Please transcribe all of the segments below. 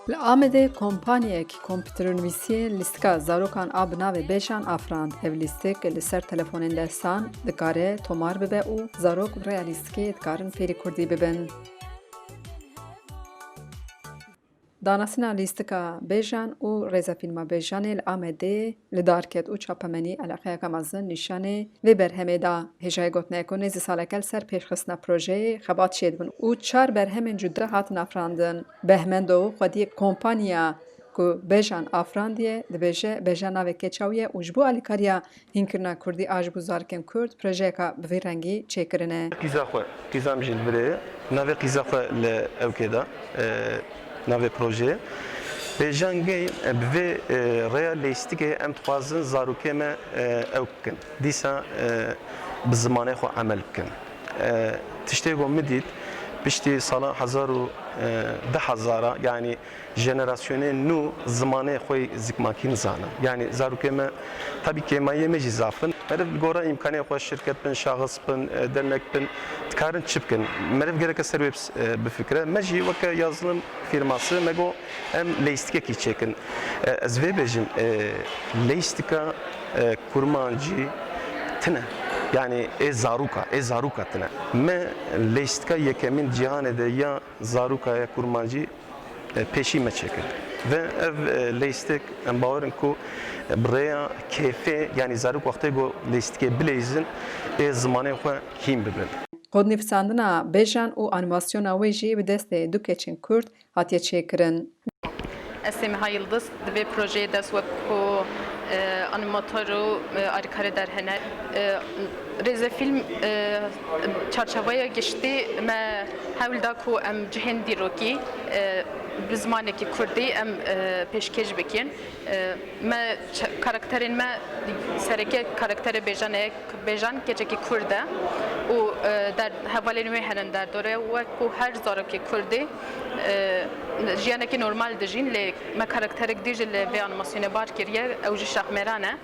Li Amedê kompanyayekî kompîternivîsiyê lîstika zarokan a bi navê Bêjan afirand. Ev lîstik li ser telefonên destan dikare tomar bibe û zarok bi rêya lîstikê dikarin fêrî Kurdî bibin. Danasîna lîstika Bêjan û rêzefîlma Bêjanê li Amedê li dar ket û çapemenî eleqeyeka mezin nîşanê vê berhemê da. Hêjayê gotineke ku nêzî saleke li ser pêşxistina projeyê xebat çêdibin û 4 berhemên cuda hatin afirandin. Behmendo xwediyê kompanya ku Bêjan afirandiye dibêje Bêjan navê keçawiye û ji bo alîkariya hînkirina Kurdî a ji bo zarokên Kurd projeyeka bi vî rengî çêkirine. Qîza xwe, qîzam jî li birê ye. Navê qîza xwe li Ewkê da. Navê projeyê. Bêjan gey bi vê rêya lêstikê em dixwazin zarokê me ew bikin. Dîsa bi zimanê xwe emel bikin. Tiştê got min dît piştî sala 2010 yani jenerasyonê nû zimanê xwe zikmakî nizanin. Yani zarokê me tabii kêmayiyê me jî zafin. Meriv li gora îmkanê xwe şirket bin, şaxis bin, dernek bin dikarin çi bikin. Meriv gerek ser wê bifikire. Me jî weke yazılım firması me got em lêstikekî çêkin. Ez vê bêjim lêstika kurmancî tune. Yani zaruka tune. Me lêstika yekemîn cîhanê de ya zaruka ya kurmancî peşî me çêkin. Ve ev lêstik em bawerin ku bi rêya kêfê yani zarok wextê got lêstikê bilêzin ê zimanê xwe hîn bibin. Xwednivîsandina Bêjan û anîmasyona wê jî bi destê du keçên Kurd hatiye çêkirin. Esê Miha Yıldız divê projeyê dest wekû animatör û alîkarê derhene. Rêzefîlm çarçaveya giştî me hewl da ku em cihên dîrokî bi zimanekî Kurdî em pêşkêş bikin. Me karakterên me sereke karakterê Bêjan keçekî Kurd e û hevalên wê herin derdore wekû her zarokê Kurdî jiyanekî normal dijîn lê me karakterek dî ji li vê animasyonê bar kiriye ew jî Şahmeran e.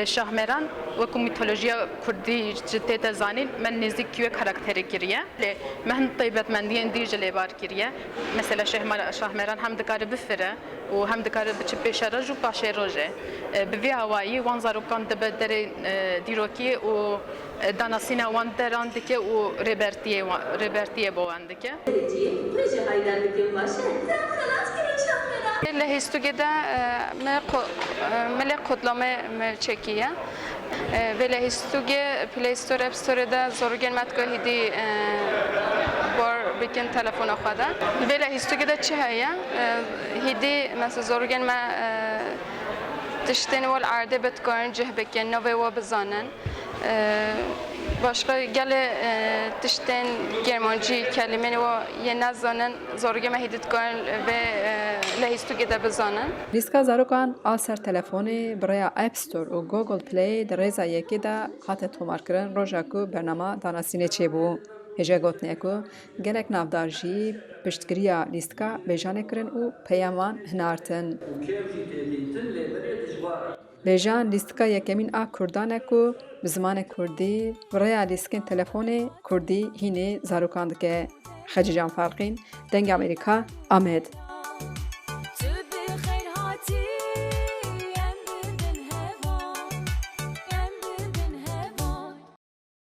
Şahmeran wekû mîtolojiya Kurdî ji tê te zanîn me nêzik wê karakterê kiriye lê me hin taybetmendiyên dî ji lê bar kiriye. Mesela Şahmeran hem dikare bifire û hem dikare biçi pêşe roj û paşê rojê. Bi vê awayî wan zarokan dibe derê dîrokî û danasîna wan deran dike û rêbertiyê bo wan dike. Li Hêstûgê de me lê qutlamê me çekiye. Ve li Hêstûgê Play Store, App Store de zarokên me dikahîdî bar bikin telefona xwe de. Vê li Hêstûgê de çi heye? Hîdî mesela zarokên me tiştên wal erdê bi dikarin cih bikin, navê we bizanin. Başka gelê tiştên Germancî kelimên we yê nezanin zarokê me hîdî dikarin vê li Hêstûgê de bizanin. Lîstika zarokan a ser telefonê bi rêya App Store û Google Play di rêza yekê de hate tomarkirin roja ku bernama danasînê çêbû. Hêja gotinê ku gelek navdar jî piştgiriya lîstika Bêjanê kirin û peyaman hinartin. Bêjan lîstika yekemîn a Kurdan e ku bi zimanê Kurdî bi rêya lîstikên telefonê Kurdî hînê zarokan dike. Xecican Farqîn, Dengê Amerîka, Amed.